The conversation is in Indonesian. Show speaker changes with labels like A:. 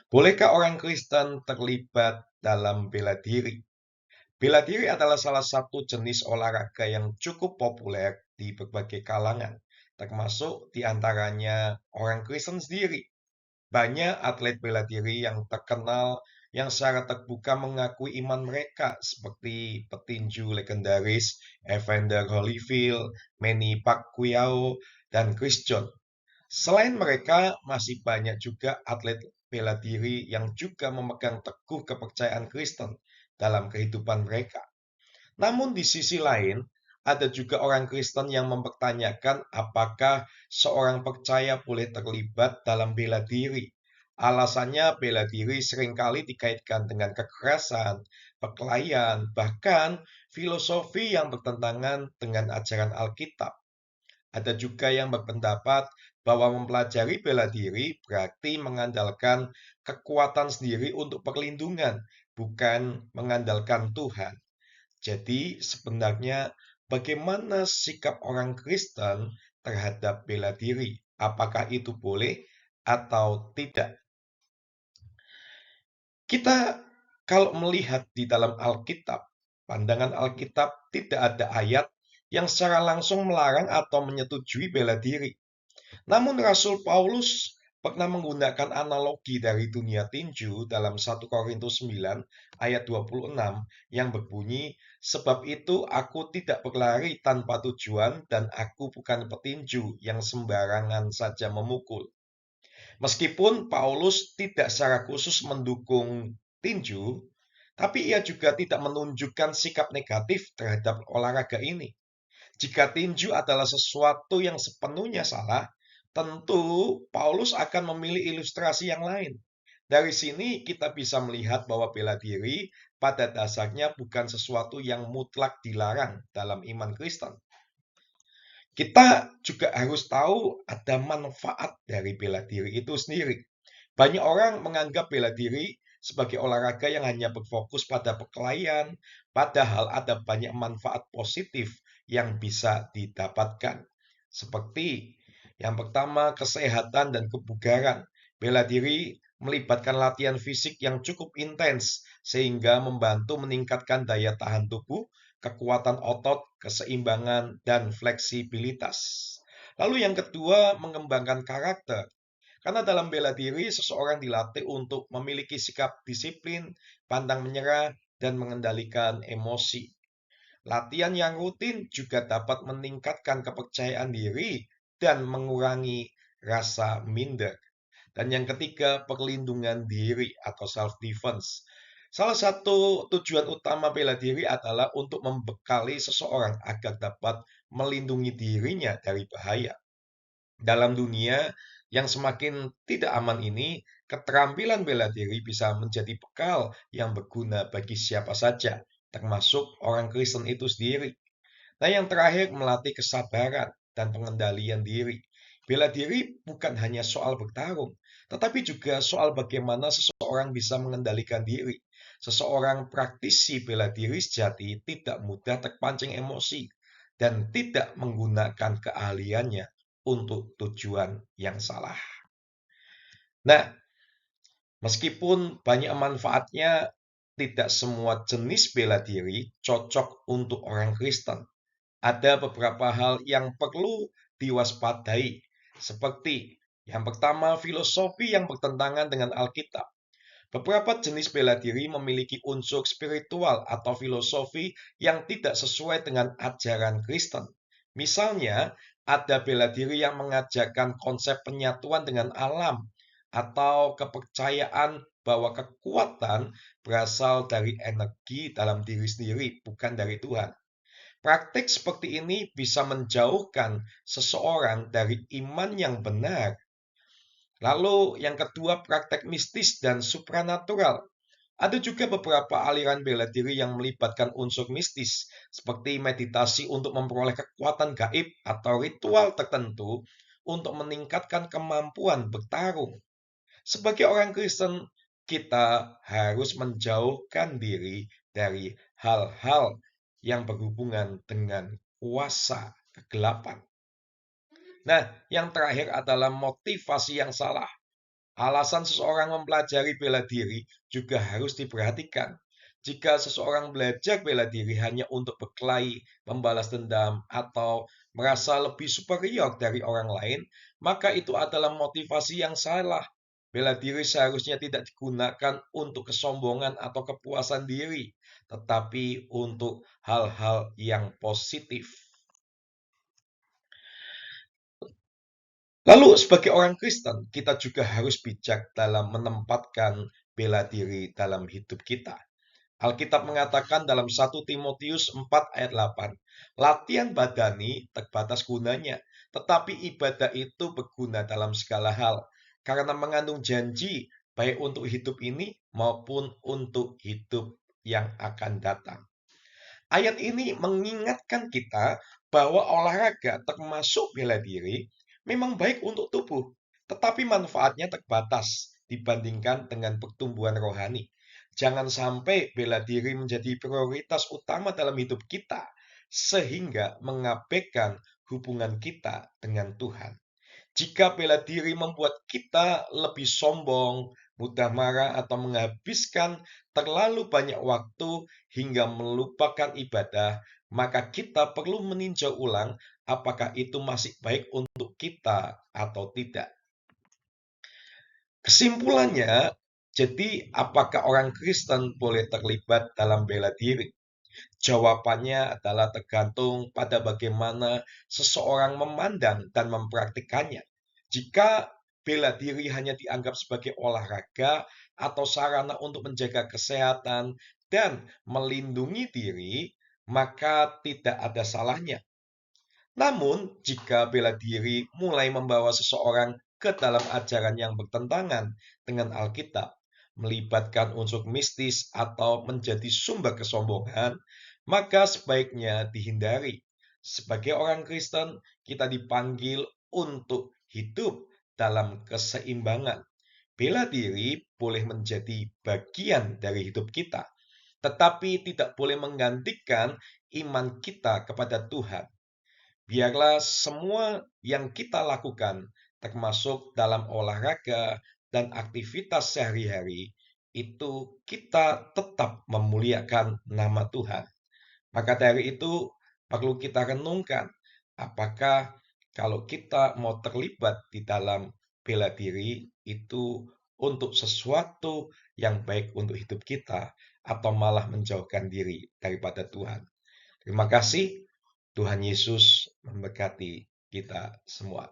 A: Bolehkah orang Kristen terlibat dalam bela diri? Bela diri adalah salah satu jenis olahraga yang cukup populer di berbagai kalangan, termasuk di antaranya orang Kristen sendiri. Banyak atlet bela diri yang terkenal yang secara terbuka mengakui iman mereka, seperti petinju legendaris Evander Holyfield, Manny Pacquiao, dan Chris John. Selain mereka, masih banyak juga atlet bela diri yang juga memegang teguh kepercayaan Kristen dalam kehidupan mereka. Namun di sisi lain, ada juga orang Kristen yang mempertanyakan apakah seorang percaya boleh terlibat dalam bela diri. Alasannya bela diri seringkali dikaitkan dengan kekerasan, perkelahian, bahkan filosofi yang bertentangan dengan ajaran Alkitab. Ada juga yang berpendapat bahwa mempelajari bela diri berarti mengandalkan kekuatan sendiri untuk perlindungan, bukan mengandalkan Tuhan. Jadi, sebenarnya bagaimana sikap orang Kristen terhadap bela diri? Apakah itu boleh atau tidak? Kita kalau melihat di dalam Alkitab, pandangan Alkitab tidak ada ayat yang secara langsung melarang atau menyetujui bela diri. Namun Rasul Paulus pernah menggunakan analogi dari dunia tinju dalam 1 Korintus 9 ayat 26 yang berbunyi, "Sebab itu aku tidak berlari tanpa tujuan dan aku bukan petinju yang sembarangan saja memukul." Meskipun Paulus tidak secara khusus mendukung tinju, tapi ia juga tidak menunjukkan sikap negatif terhadap olahraga ini. Jika tinju adalah sesuatu yang sepenuhnya salah, tentu Paulus akan memilih ilustrasi yang lain. Dari sini kita bisa melihat bahwa bela diri pada dasarnya bukan sesuatu yang mutlak dilarang dalam iman Kristen. Kita juga harus tahu ada manfaat dari bela diri itu sendiri. Banyak orang menganggap bela diri sebagai olahraga yang hanya berfokus pada perkelahian, padahal ada banyak manfaat positif yang bisa didapatkan. Seperti yang pertama, kesehatan dan kebugaran. Bela diri melibatkan latihan fisik yang cukup intens, sehingga membantu meningkatkan daya tahan tubuh, kekuatan otot, keseimbangan, dan fleksibilitas. Lalu yang kedua, mengembangkan karakter. Karena dalam bela diri, seseorang dilatih untuk memiliki sikap disiplin, pantang menyerah, dan mengendalikan emosi. Latihan yang rutin juga dapat meningkatkan kepercayaan diri dan mengurangi rasa minder. Dan yang ketiga, perlindungan diri atau self-defense. Salah satu tujuan utama bela diri adalah untuk membekali seseorang agar dapat melindungi dirinya dari bahaya. Dalam dunia yang semakin tidak aman ini, keterampilan bela diri bisa menjadi bekal yang berguna bagi siapa saja, termasuk orang Kristen itu sendiri. Nah, yang terakhir melatih kesabaran dan pengendalian diri. Bela diri bukan hanya soal bertarung, tetapi juga soal bagaimana seseorang bisa mengendalikan diri. Seseorang praktisi bela diri sejati tidak mudah terpancing emosi dan tidak menggunakan keahliannya untuk tujuan yang salah. Nah, meskipun banyak manfaatnya, tidak semua jenis bela diri cocok untuk orang Kristen. Ada beberapa hal yang perlu diwaspadai, seperti yang pertama, filosofi yang bertentangan dengan Alkitab. Beberapa jenis bela diri memiliki unsur spiritual atau filosofi yang tidak sesuai dengan ajaran Kristen. Misalnya, ada bela diri yang mengajarkan konsep penyatuan dengan alam atau kepercayaan bahwa kekuatan berasal dari energi dalam diri sendiri, bukan dari Tuhan. Praktik seperti ini bisa menjauhkan seseorang dari iman yang benar. Lalu yang kedua, praktek mistis dan supranatural. Ada juga beberapa aliran bela diri yang melibatkan unsur mistis, seperti meditasi untuk memperoleh kekuatan gaib atau ritual tertentu untuk meningkatkan kemampuan bertarung. Sebagai orang Kristen, kita harus menjauhkan diri dari hal-hal yang berhubungan dengan kuasa kegelapan. Nah, yang terakhir adalah motivasi yang salah. Alasan seseorang mempelajari bela diri juga harus diperhatikan. Jika seseorang belajar bela diri hanya untuk berkelahi, membalas dendam, atau merasa lebih superior dari orang lain, maka itu adalah motivasi yang salah. Bela diri seharusnya tidak digunakan untuk kesombongan atau kepuasan diri, tetapi untuk hal-hal yang positif. Lalu sebagai orang Kristen, kita juga harus bijak dalam menempatkan bela diri dalam hidup kita. Alkitab mengatakan dalam 1 Timotius 4 ayat 8, latihan badani terbatas gunanya, tetapi ibadah itu berguna dalam segala hal, karena mengandung janji baik untuk hidup ini maupun untuk hidup yang akan datang. Ayat ini mengingatkan kita bahwa olahraga termasuk bela diri memang baik untuk tubuh, tetapi manfaatnya terbatas dibandingkan dengan pertumbuhan rohani. Jangan sampai bela diri menjadi prioritas utama dalam hidup kita, sehingga mengabaikan hubungan kita dengan Tuhan. Jika bela diri membuat kita lebih sombong, mudah marah, atau menghabiskan terlalu banyak waktu hingga melupakan ibadah, maka kita perlu meninjau ulang apakah itu masih baik untuk kita atau tidak. Kesimpulannya, jadi apakah orang Kristen boleh terlibat dalam bela diri? Jawabannya adalah tergantung pada bagaimana seseorang memandang dan mempraktikannya. Jika bela diri hanya dianggap sebagai olahraga atau sarana untuk menjaga kesehatan dan melindungi diri, maka tidak ada salahnya. Namun, jika bela diri mulai membawa seseorang ke dalam ajaran yang bertentangan dengan Alkitab, melibatkan unsur mistis atau menjadi sumber kesombongan, maka sebaiknya dihindari. Sebagai orang Kristen, kita dipanggil untuk hidup dalam keseimbangan. Bela diri boleh menjadi bagian dari hidup kita, tetapi tidak boleh menggantikan iman kita kepada Tuhan. Biarlah semua yang kita lakukan, termasuk dalam olahraga dan aktivitas sehari-hari, itu kita tetap memuliakan nama Tuhan. Maka dari itu, perlu kita renungkan, apakah kalau kita mau terlibat di dalam bela diri itu untuk sesuatu yang baik untuk hidup kita, atau malah menjauhkan diri daripada Tuhan. Terima kasih. Tuhan Yesus memberkati kita semua.